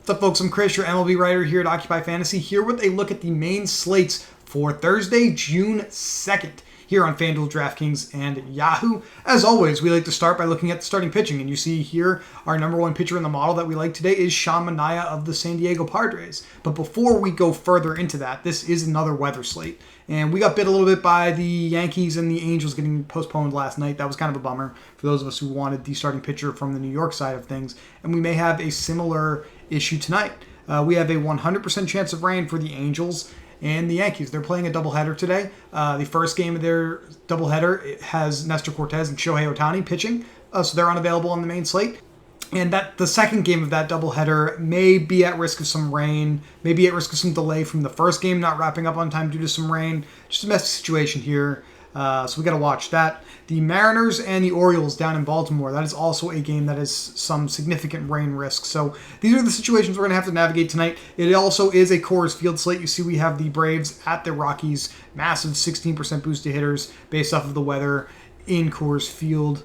What's up, folks? I'm Chris, your MLB writer here at Occupy Fantasy, here with a look at the main slates for Thursday, June 2nd, here on FanDuel, DraftKings, and Yahoo. As always, we like to start by looking at the starting pitching, and you see here our number one pitcher in the model that we like today is Sean Manaea of the San Diego Padres. But before we go further into that, this is another weather slate, and we got bit a little bit by the Yankees and the Angels getting postponed last night. That was kind of a bummer for those of us who wanted the starting pitcher from the New York side of things, and we may have a similar issue tonight. We have a 100% chance of rain for the Angels and the Yankees. They're playing a doubleheader today. The first game of their doubleheader has Nestor Cortes and Shohei Ohtani pitching, so they're unavailable on the main slate. And that the second game of that doubleheader may be at risk of some rain, may be at risk of some delay from the first game not wrapping up on time due to some rain. Just a messy situation here. So we got to watch that. The Mariners and the Orioles down in Baltimore, that is also a game that has some significant rain risk. So these are the situations we're going to have to navigate tonight. It also is a Coors Field slate. You see we have the Braves at the Rockies, massive 16% boost to hitters based off of the weather in Coors Field.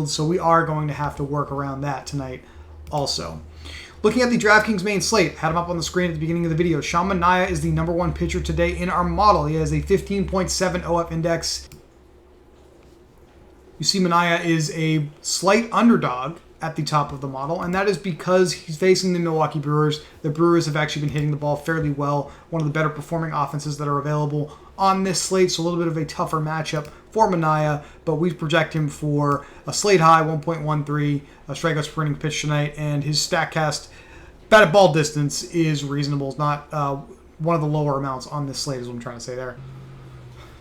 So we are going to have to work around that tonight also. Looking at the DraftKings main slate, had him up on the screen at the beginning of the video. Sean Manaea is the number one pitcher today in our model. He has a 15.7 OF index. You see Manaea is a slight underdog at the top of the model, and that is because he's facing the Milwaukee Brewers. The Brewers have actually been hitting the ball fairly well, one of the better performing offenses that are available on this slate, so a little bit of a tougher matchup for Manaea, but we project him for a slate high 1.13 strikeouts per inning pitch tonight, and his StatCast batted ball distance is reasonable. It's not one of the lower amounts on this slate is what I'm trying to say there.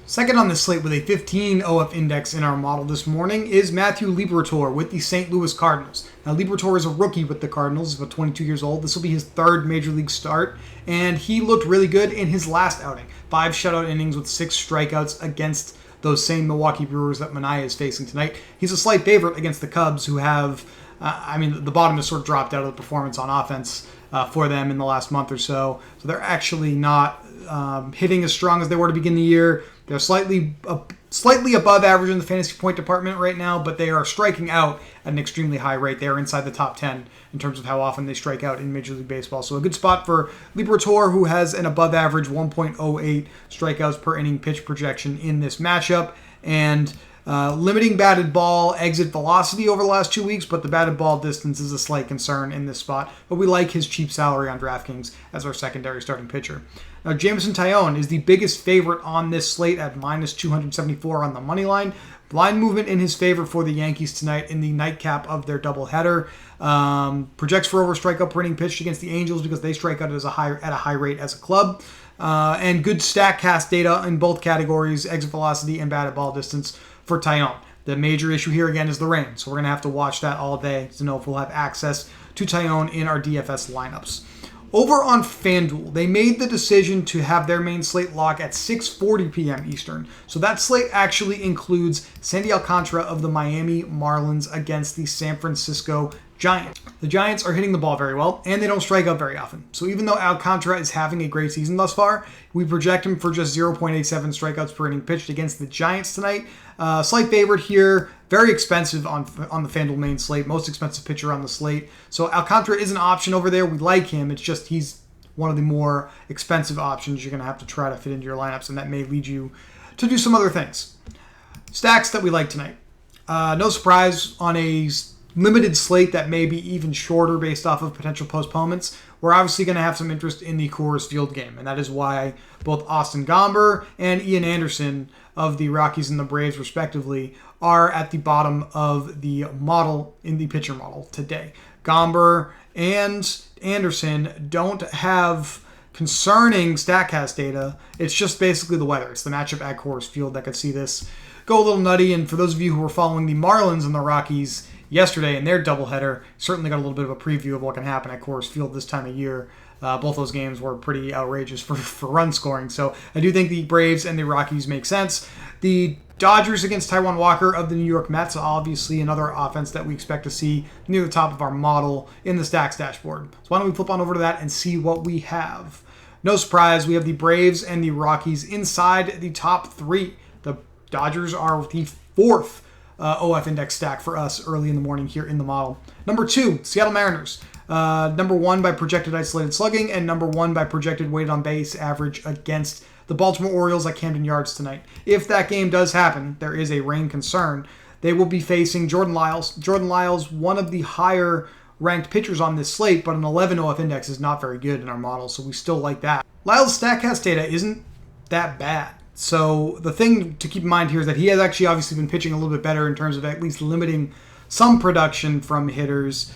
Second on this slate with a 15 OF index in our model this morning is Matthew Liberator with the St. Louis Cardinals. Now, Liberator is a rookie with the Cardinals. He's about 22 years old. This will be his third Major League start, and he looked really good in his last outing. 5 shutout innings with 6 strikeouts against those same Milwaukee Brewers that Manaea is facing tonight. He's a slight favorite against the Cubs, who have, the bottom has sort of dropped out of the performance on offense for them in the last month or so. So they're actually not hitting as strong as they were to begin the year. They're slightly above average in the fantasy point department right now, but they are striking out at an extremely high rate. They are inside the top 10 in terms of how often they strike out in Major League Baseball. So a good spot for Liberator, who has an above average 1.08 strikeouts per inning pitch projection in this matchup. And limiting batted ball exit velocity over the last 2 weeks, but the batted ball distance is a slight concern in this spot. But we like his cheap salary on DraftKings as our secondary starting pitcher. Now, Jameson Taion is the biggest favorite on this slate at minus 274 on the money line. Line movement in his favor for the Yankees tonight in the nightcap of their doubleheader. Projects for over strikeout per inning pitched against the Angels because they strike out at a high rate as a club. And good StatCast data in both categories, exit velocity and batted ball distance for Taion. The major issue here again is the rain, so we're going to have to watch that all day to know if we'll have access to Taion in our DFS lineups. Over on FanDuel, they made the decision to have their main slate lock at 6:40 p.m. Eastern. So that slate actually includes Sandy Alcantara of the Miami Marlins against the San Francisco Giants. The Giants are hitting the ball very well, and they don't strike out very often. So even though Alcantara is having a great season thus far, we project him for just 0.87 strikeouts per inning pitched against the Giants tonight. Slight favorite here, very expensive on the FanDuel main slate, most expensive pitcher on the slate. So Alcantara is an option over there. We like him. It's just he's one of the more expensive options you're going to have to try to fit into your lineups, and that may lead you to do some other things. Stacks that we like tonight. No surprise on a limited slate that may be even shorter based off of potential postponements. We're obviously going to have some interest in the Coors Field game, and that is why both Austin Gomber and Ian Anderson of the Rockies and the Braves, respectively, are at the bottom of the model in the pitcher model today. Gomber and Anderson don't have concerning StatCast data. It's just basically the weather. It's the matchup at Coors Field that could see this go a little nutty, and for those of you who were following the Marlins and the Rockies yesterday in their doubleheader, certainly got a little bit of a preview of what can happen at Coors Field this time of year. Both those games were pretty outrageous for run scoring. So I do think the Braves and the Rockies make sense. The Dodgers against Taijuan Walker of the New York Mets, obviously another offense that we expect to see near the top of our model in the Stacks dashboard. So why don't we flip on over to that and see what we have. No surprise, we have the Braves and the Rockies inside the top 3. The Dodgers are the 4th OF index stack for us early in the morning here in the model. Number 2, Seattle Mariners. Number 1 by projected isolated slugging, and number 1 by projected weighted on base average against the Baltimore Orioles at Camden Yards tonight. If that game does happen, there is a rain concern. They will be facing Jordan Lyles. Jordan Lyles, one of the higher ranked pitchers on this slate, but an 11 OF index is not very good in our model, so we still like that. Lyles' StatCast data isn't that bad. So the thing to keep in mind here is that he has actually obviously been pitching a little bit better in terms of at least limiting some production from hitters.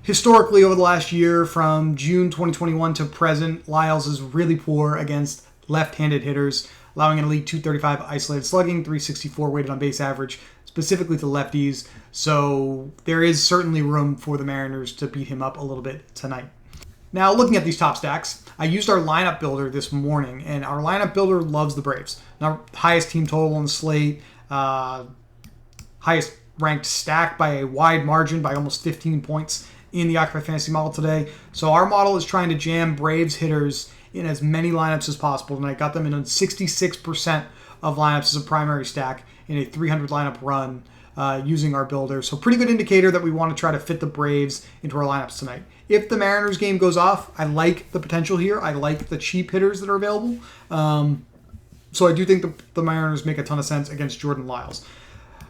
Historically, over the last year, from June 2021 to present, Lyles is really poor against left-handed hitters, allowing an elite 235 isolated slugging, 364 weighted on base average, specifically to lefties. So there is certainly room for the Mariners to beat him up a little bit tonight. Now, looking at these top stacks, I used our lineup builder this morning, and our lineup builder loves the Braves. Now, highest team total on the slate, highest ranked stack by a wide margin, by almost 15 points in the Occupy Fantasy model today. So our model is trying to jam Braves hitters in as many lineups as possible, and I got them in 66% of lineups as a primary stack in a 300 lineup run using our builder. So pretty good indicator that we want to try to fit the Braves into our lineups tonight. If the Mariners game goes off, I like the potential here. I like the cheap hitters that are available. So I do think the Mariners make a ton of sense against Jordan Lyles.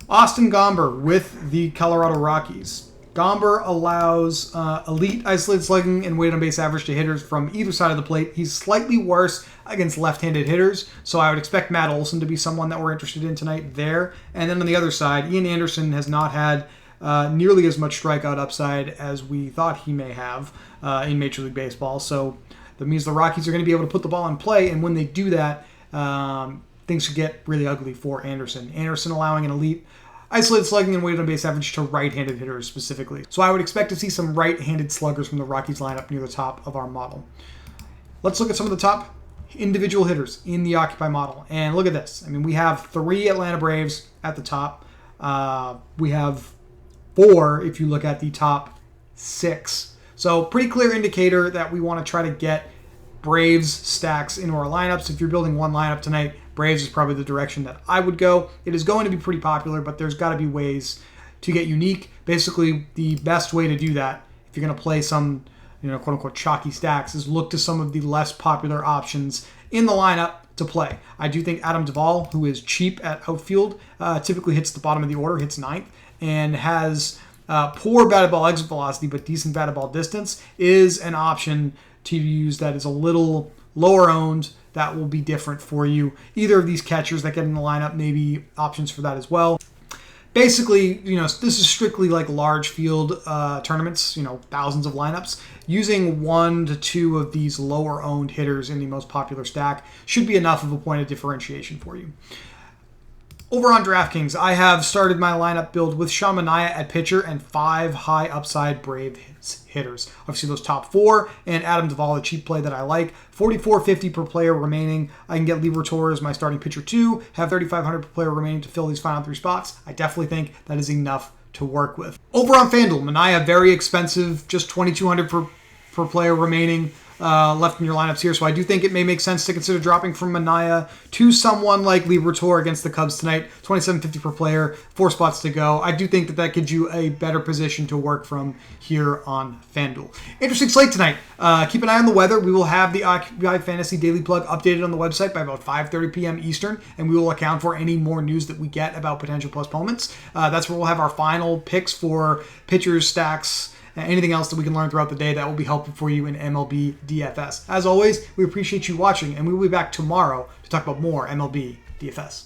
Austin Gomber with the Colorado Rockies. Gomber allows elite isolated slugging and weighted on base average to hitters from either side of the plate. He's slightly worse against left-handed hitters, so I would expect Matt Olson to be someone that we're interested in tonight there. And then on the other side, Ian Anderson has not had nearly as much strikeout upside as we thought he may have in Major League Baseball. So that means the Rockies are going to be able to put the ball in play, and when they do that, things should get really ugly for Anderson. Anderson allowing an elite isolated slugging and weighted on base average to right-handed hitters specifically. So I would expect to see some right-handed sluggers from the Rockies lineup near the top of our model. Let's look at some of the top individual hitters in the Occupy model. And look at this. I mean, we have 3 Atlanta Braves at the top. We have 4 if you look at the top 6. So pretty clear indicator that we want to try to get Braves stacks into our lineups. If you're building one lineup tonight, Braves is probably the direction that I would go. It is going to be pretty popular, but there's got to be ways to get unique. Basically, the best way to do that, if you're going to play some, quote-unquote chalky stacks, is look to some of the less popular options in the lineup to play. I do think Adam Duvall, who is cheap at outfield, typically hits the bottom of the order, hits 9th, and has poor batted ball exit velocity but decent batted ball distance, is an option to use that is a little lower owned. That will be different for you. Either of these catchers that get in the lineup may be options for that as well. Basically, this is strictly like large field tournaments, thousands of lineups. Using 1 to 2 of these lower owned hitters in the most popular stack should be enough of a point of differentiation for you. Over on DraftKings, I have started my lineup build with Sean Manaea at pitcher and 5 high upside Brave hitters. Obviously, those top 4 and Adam Duvall, a cheap play that I like. $44.50 per player remaining. I can get Liberator as my starting pitcher too. Have $3,500 per player remaining to fill these final 3 spots. I definitely think that is enough to work with. Over on FanDuel, Manaea very expensive, just $2,200 per player remaining. Left in your lineups here, so I do think it may make sense to consider dropping from Manaea to someone like Liberator against the Cubs tonight. $27.50 per player, 4 spots to go. I do think that gives you a better position to work from here on FanDuel. Interesting slate tonight. Keep an eye on the weather. We will have the Occupy Fantasy Daily Plug updated on the website by about 5:30 p.m. Eastern, and we will account for any more news that we get about potential postponements. That's where we'll have our final picks for pitchers, stacks, anything else that we can learn throughout the day that will be helpful for you in MLB DFS. As always, we appreciate you watching, and we will be back tomorrow to talk about more MLB DFS.